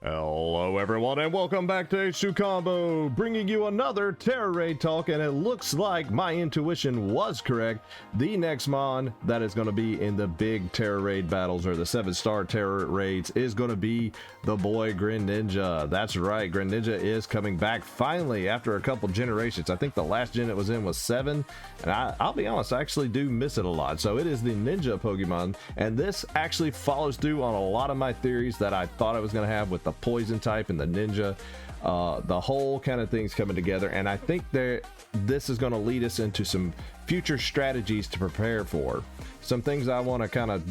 Hello everyone and welcome back to H2 Combo, bringing you another Tera raid talk, and it looks like my intuition was correct. The next mon that is going to be in the big Tera raid battles, or the 7-star Tera raids, is going to be the boy Greninja. That's right, Greninja is coming back finally after a couple generations. I think the last gen it was in was 7, and I'll be honest, I actually do miss it a lot. So it is the Ninja Pokemon, and this actually follows through on a lot of my theories that I thought I was going to have with the poison type and the ninja. The whole kind of thing's coming together, and I think this is going to lead us into some future strategies to prepare for. Some things I want to kind of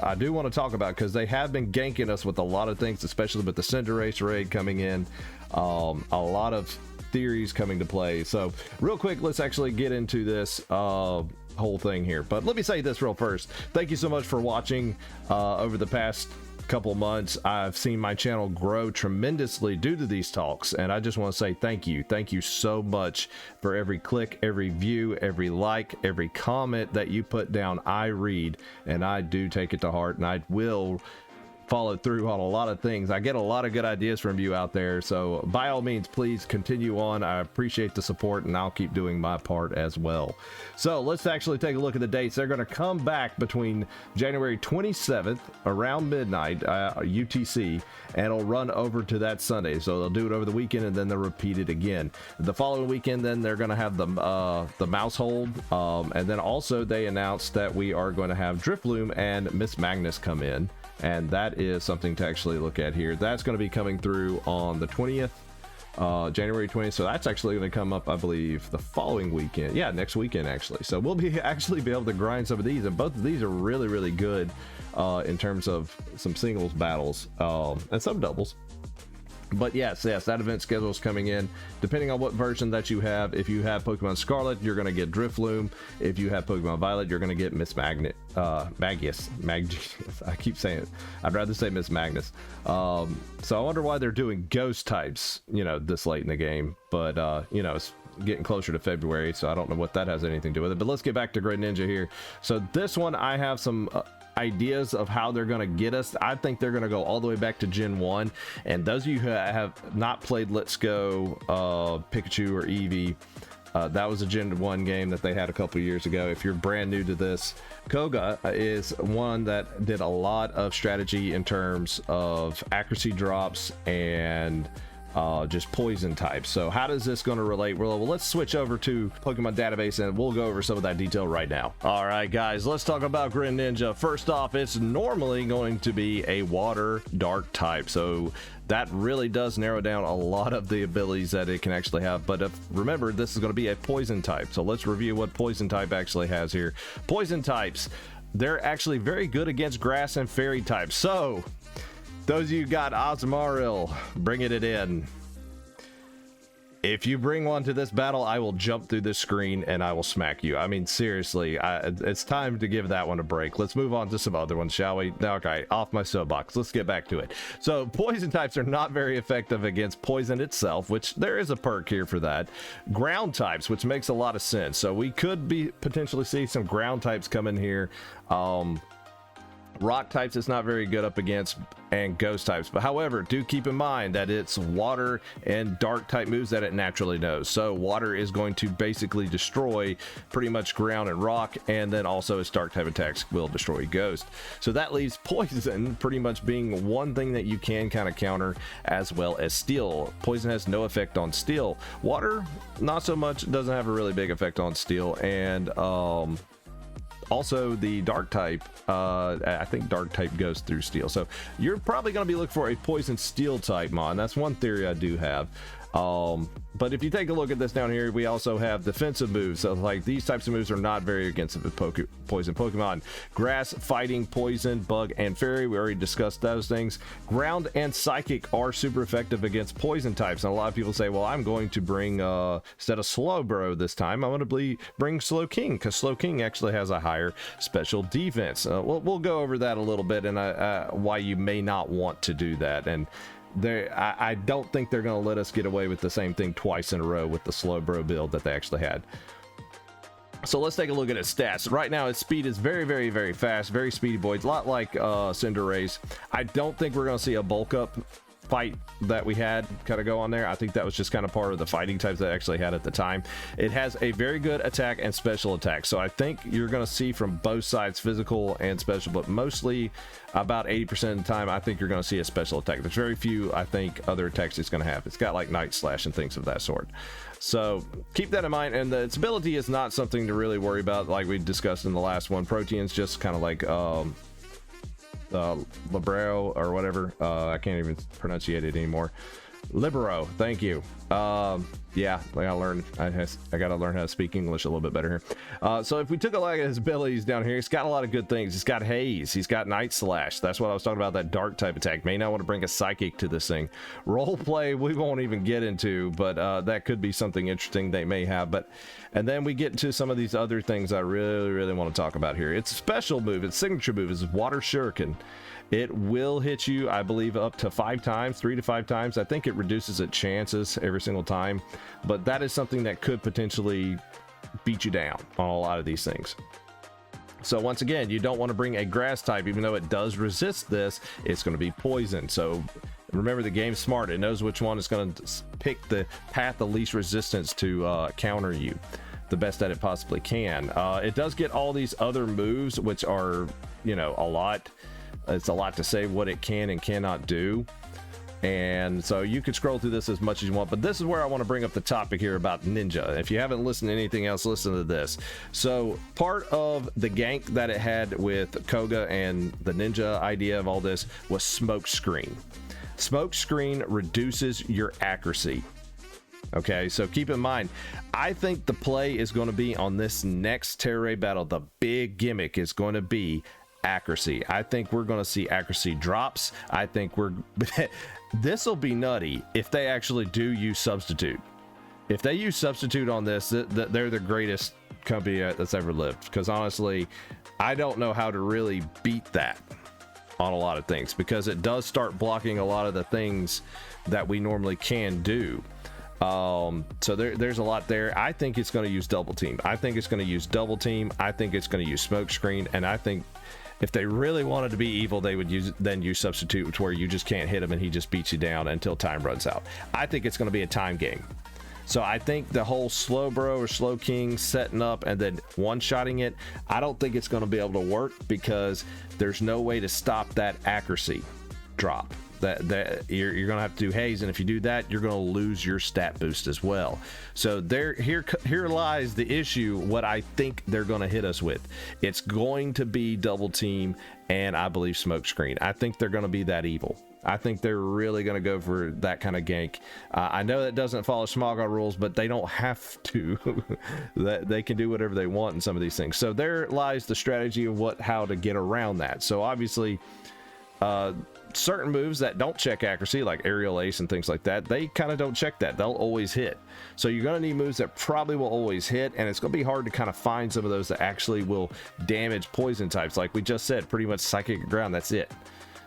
I do want to talk about, because they have been ganking us with a lot of things, especially with the Cinderace raid coming in. A lot of theories coming to play. So real quick, let's actually get into this whole thing here. But let me say this real first. Thank you so much for watching over the past couple months. I've seen my channel grow tremendously due to these talks, and I just want to say thank you so much for every click, every view, every like, every comment that you put down. I read, and I do take it to heart, and I will follow through on a lot of things. I get a lot of good ideas from you out there, so by all means, please continue on. I appreciate the support, and I'll keep doing my part as well. So let's actually take a look at the dates. They're going to come back between January 27th around midnight UTC, and it'll run over to that Sunday. So they'll do it over the weekend, and then they'll repeat it again the following weekend. Then they're going to have the mouse hold, and then also they announced that we are going to have Drifloon and Miss Magnus come in, and that is something to actually look at here. That's going to be coming through on the 20th, January 20th. So that's actually going to come up, I believe, the following weekend. Yeah, next weekend actually. So we'll be able to grind some of these, and both of these are really good in terms of some singles battles and some doubles. But yes, that event schedule is coming in depending on what version that you have. If you have Pokemon Scarlet, you're going to get Drifloon. If you have Pokemon Violet, you're going to get Miss Magnus. I keep saying it. I'd rather say Miss Magnus. So I wonder why they're doing ghost types, this late in the game. But it's getting closer to February, so I don't know what that has anything to do with it. But let's get back to Greninja here. So this one, I have some ideas of how they're going to get us. I think they're going to go all the way back to Gen 1, and those of you who have not played Let's Go Pikachu or Eevee, that was a Gen 1 game that they had a couple years ago. If you're brand new to this, Koga is one that did a lot of strategy in terms of accuracy drops and just poison types. So how does this going to relate? Well, let's switch over to Pokemon database, and we'll go over some of that detail right now. All right, guys, let's talk about Greninja. First off, it's normally going to be a water dark type, so that really does narrow down a lot of the abilities that it can actually have. But remember, this is going to be a poison type, so let's review what poison type actually has here. Poison types, they're actually very good against grass and fairy types. So those of you got Osmaril, bringing it in. If you bring one to this battle, I will jump through this screen and I will smack you. I mean, seriously, it's time to give that one a break. Let's move on to some other ones, shall we? Okay, off my soapbox. Let's get back to it. So poison types are not very effective against poison itself, which there is a perk here for that. Ground types, which makes a lot of sense. So we could potentially see some ground types come in here. Rock types it's not very good up against, and ghost types. But however, do keep in mind that it's water and dark type moves that it naturally knows. So water is going to basically destroy pretty much ground and rock, and then also its dark type attacks will destroy ghost. So that leaves poison pretty much being one thing that you can kind of counter, as well as steel. Poison has no effect on steel. Water, not so much, doesn't have a really big effect on steel. And also the dark type, I think dark type goes through steel, so you're probably going to be looking for a poison steel type mon. That's one theory I do have. But if you take a look at this down here, we also have defensive moves. So like these types of moves are not very against poison Pokemon. Grass, fighting, poison, bug, and fairy, we already discussed those things. Ground and psychic are super effective against poison types, and a lot of people say, well, I'm going to bring instead of Slowbro this time, I'm going to bring Slowking, because Slowking actually has a higher special defense. We'll go over that a little bit, and why you may not want to do that. And I don't think they're going to let us get away with the same thing twice in a row with the Slowbro build that they actually had. So let's take a look at its stats. Right now, its speed is very fast, very speedy boy. It's a lot like Cinderace. I don't think we're going to see a bulk up fight that we had kind of go on there. I think that was just kind of part of the fighting types that I actually had at the time. It has a very good attack and special attack, so I think you're going to see from both sides, physical and special, but mostly about 80% of the time I think you're going to see a special attack. There's very few, I think, other attacks it's going to have. It's got like Night Slash and things of that sort, so keep that in mind. And its ability is not something to really worry about, like we discussed in the last one. Protein's just kind of like Libero or whatever. I can't even pronunciate it anymore. Libero, thank you. Yeah, I gotta learn how to speak English a little bit better here. So if we took a look at his abilities down here, he's got a lot of good things. He's got Haze, he's got Night Slash. That's what I was talking about, that dark type attack. May not want to bring a Psychic to this thing. Role play we won't even get into, but that could be something interesting they may have. And then we get to some of these other things I really want to talk about here. Its special move, its signature move is Water Shuriken. It will hit you, I believe, up to 5 times, 3 to 5 times. I think it reduces its chances every single time, but that is something that could potentially beat you down on a lot of these things. So once again, you don't want to bring a grass type, even though it does resist this. It's going to be poison. So remember, the game's smart. It knows which one is going to pick the path of least resistance to counter you the best that it possibly can. It does get all these other moves, which are, you know, a lot. It's a lot to say what it can and cannot do, and so you could scroll through this as much as you want, but this is where I want to bring up the topic here about Ninja. If you haven't listened to anything else, listen to this. So part of the gank that it had with Koga and the Ninja idea of all this was Smoke Screen. Smoke Screen reduces your accuracy. Okay, so keep in mind, I think the play is going to be on this next Tera battle. The big gimmick is going to be accuracy. I think we're going to see accuracy drops. I think this will be nutty if they actually do use substitute. If they use substitute on this, they're the greatest company that's ever lived, because honestly, I don't know how to really beat that on a lot of things, because it does start blocking a lot of the things that we normally can do. So there's a lot there. I think it's going to use double team. I think it's going to use double team. I think it's going to use smoke screen, and I think if they really wanted to be evil, they would use substitute, which where you just can't hit him and he just beats you down until time runs out. I think it's going to be a time game. So I think the whole slow bro or slow king setting up and then one-shotting it, I don't think it's going to be able to work, because there's no way to stop that accuracy drop. That you're gonna have to do Haze, and if you do that, you're gonna lose your stat boost as well. So here lies the issue. What I think they're gonna hit us with, it's going to be double team, and I believe smoke screen. I think they're gonna be that evil. I think they're really going to go for that kind of gank. I know that doesn't follow Smogon rules, but they don't have to. They can do whatever they want in some of these things. So there lies the strategy of how to get around that. So obviously, certain moves that don't check accuracy, like aerial ace and things like that, they kind of don't check that. They'll always hit. So you're going to need moves that probably will always hit, and it's going to be hard to kind of find some of those that actually will damage poison types. Like we just said, pretty much psychic ground, that's it.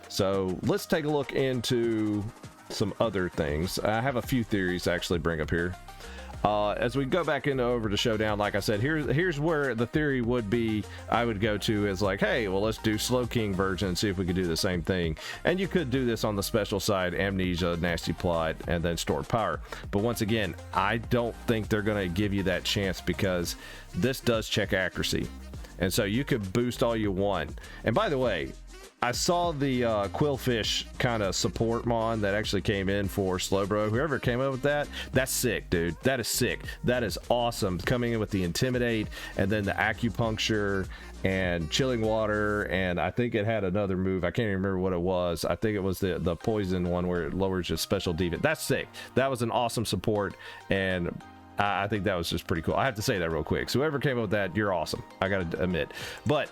So let's take a look into some other things. I have a few theories to actually bring up here. As we go back over to Showdown, like I said, here's where the theory would be, I would go to, is like, hey, well, let's do Slow King version and see if we could do the same thing. And you could do this on the special side, Amnesia, Nasty Plot, and then Stored Power. But once again, I don't think they're going to give you that chance, because this does check accuracy. And so you could boost all you want. And by the way, I saw the Quillfish kind of support mon that actually came in for Slowbro. Whoever came up with that, that's sick, dude. That is sick. That is awesome. Coming in with the Intimidate, and then the Acupuncture and Chilling Water, and I think it had another move. I can't even remember what it was. I think it was the Poison one where it lowers your special defense. That's sick. That was an awesome support, and I think that was just pretty cool. I have to say that real quick. So whoever came up with that, you're awesome. I gotta admit. But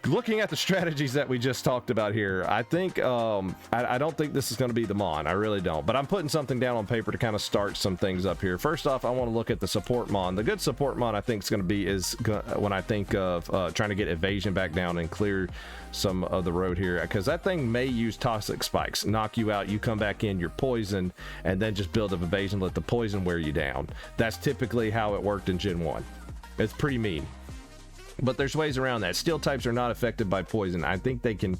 looking at the strategies that we just talked about here, I think I don't think this is going to be the mon. I really don't. But I'm putting something down on paper to kind of start some things up here. First off, I want to look at the support mon. The good support mon I think is going to be when I think of trying to get evasion back down and clear some of the road here, because that thing may use toxic spikes, knock you out, you come back in, you're poisoned, and then just build up evasion, let the poison wear you down. That's typically how it worked in Gen 1. It's pretty mean. But there's ways around that. Steel types are not affected by poison. I think they can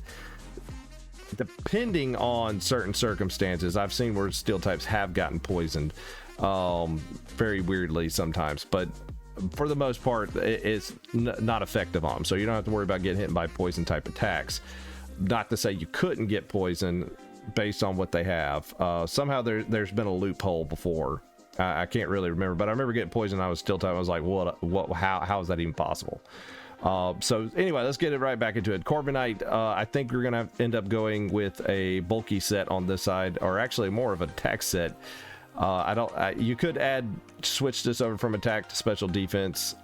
depending on certain circumstances, I've seen where steel types have gotten poisoned very weirdly sometimes, but for the most part, it's not effective on them. So you don't have to worry about getting hit by poison type attacks. Not to say you couldn't get poison based on what they have. Somehow there's been a loophole before. I can't really remember, but I remember getting poisoned. I was steel type. I was like, what, how is that even possible? So anyway, let's get it right back into it. Corviknight, I think we're gonna end up going with a bulky set on this side, or actually more of an attack set. You could switch this over from attack to special defense,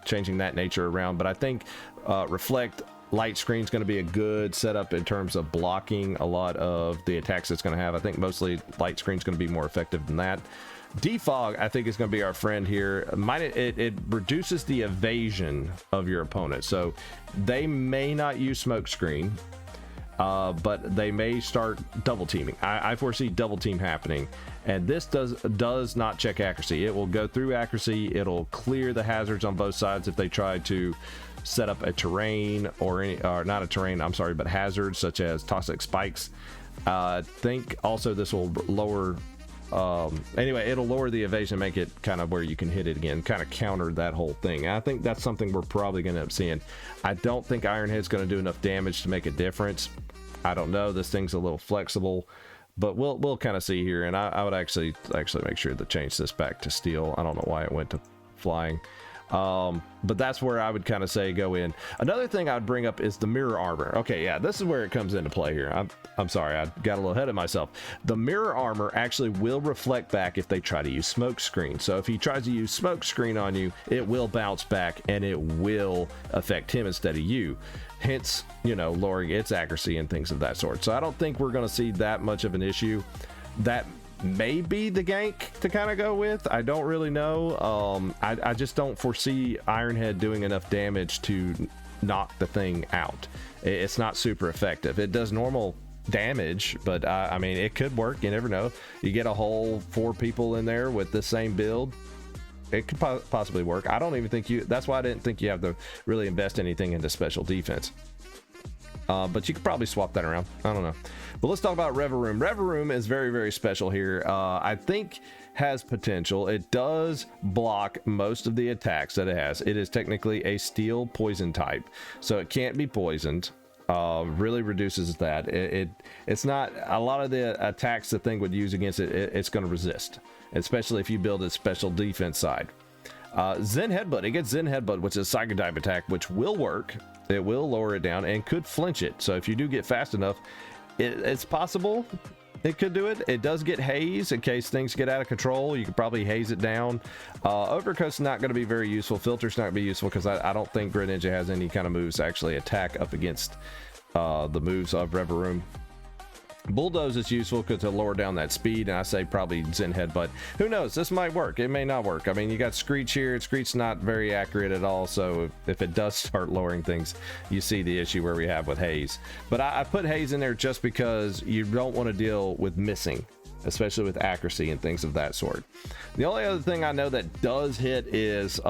changing that nature around, but I think reflect light screen is going to be a good setup in terms of blocking a lot of the attacks it's going to have. I think mostly light screen is going to be more effective than that. Defog, I think, is going to be our friend here. It reduces the evasion of your opponent, so they may not use smoke screen, but they may start double teaming. I foresee double team happening, and this does not check accuracy. It will go through accuracy. It'll clear the hazards on both sides if they try to set up a terrain or not a terrain, I'm sorry, but hazards such as toxic spikes. I think also this will lower anyway, it'll lower the evasion, make it kind of where you can hit it again, kind of counter that whole thing. And I think that's something we're probably going to end up seeing. I don't think Iron Head's going to do enough damage to make a difference. I don't know. This thing's a little flexible, but we'll kind of see here. And I would actually make sure to change this back to steel. I don't know why it went to flying. But that's where I would kind of say go in. Another thing I would bring up is the mirror armor. Okay, yeah, this is where it comes into play here. I'm sorry, I got a little ahead of myself. The mirror armor actually will reflect back if they try to use smoke screen. So if he tries to use smoke screen on you, it will bounce back and it will affect him instead of you. Hence, you know, lowering its accuracy and things of that sort. So I don't think we're going to see that much of an issue. That may be the gank to kind of go with. I don't really know. I just don't foresee Ironhead doing enough damage to knock the thing out. It's not super effective. It does normal damage, but I mean, it could work. You never know. You get a whole 4 people in there with the same build, it could possibly work. I don't even think that's why I didn't think you have to really invest anything into special defense. But you could probably swap that around. I don't know. But let's talk about Reveroom. Reveroom is very, very special here. I think has potential. It does block most of the attacks that it has. It is technically a steel poison type, so it can't be poisoned. Really reduces that. It's not a lot of the attacks the thing would use against it. It's going to resist, especially if you build a special defense side. Zen Headbutt. It gets Zen Headbutt, which is a psychic type attack, which will work. It will lower it down and could flinch it. So if you do get fast enough, it's possible it could do it. It does get haze in case things get out of control. You could probably haze it down. Overcoat's not going to be very useful. Filter's not going to be useful because I don't think Greninja has any kind of moves to actually attack up against the moves of Reveroom. Bulldoze is useful because it'll lower down that speed, and I say probably Zen Headbutt. Who knows? This might work. It may not work. I mean, you got Screech here. Screech's not very accurate at all, so if it does start lowering things, you see the issue where we have with Haze. But I put Haze in there just because you don't want to deal with missing, especially with accuracy and things of that sort. The only other thing I know that does hit is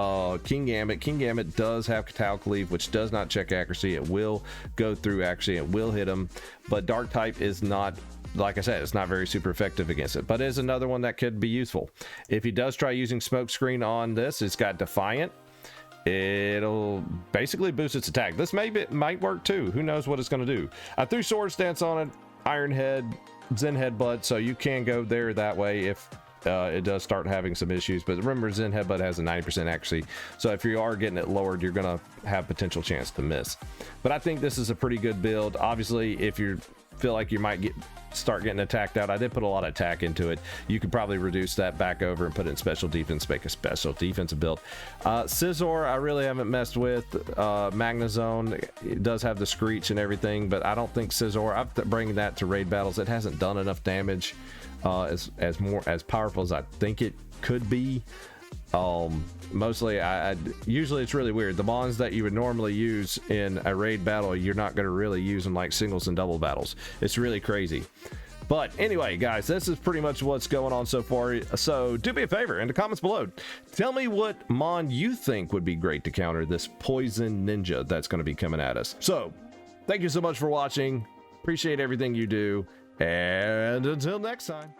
King Gambit. King Gambit does have Katal Cleave, which does not check accuracy. It will go through accuracy. It will hit him, but Dark type is not, like I said, it's not very super effective against it, but is another one that could be useful. If he does try using Smoke Screen on this, it's got Defiant. It'll basically boost its attack. This might work too. Who knows what it's going to do. I threw Sword Stance on it, Iron Head, Zen Headbutt, so you can go there that way if it does start having some issues. But remember, Zen Headbutt has a 90% accuracy, so if you are getting it lowered, you're gonna have potential chance to miss. But I think this is a pretty good build. Obviously, if you feel like you might start getting attacked out, I did put a lot of attack into it. You could probably reduce that back over and put it in special defense, make a special defensive build. Scizor, I really haven't messed with. Magnezone, it does have the Screech and everything, but I don't think Scizor, I'm bringing that to raid battles. It hasn't done enough damage as powerful as I think it could be. Mostly usually it's really weird. The mons that you would normally use in a raid battle, you're not going to really use them like singles and double battles. It's really crazy. But anyway, guys, this is pretty much what's going on so far. So do me a favor, in the comments below, tell me what mon you think would be great to counter this poison ninja that's going to be coming at us. So thank you so much for watching. Appreciate everything you do. And until next time.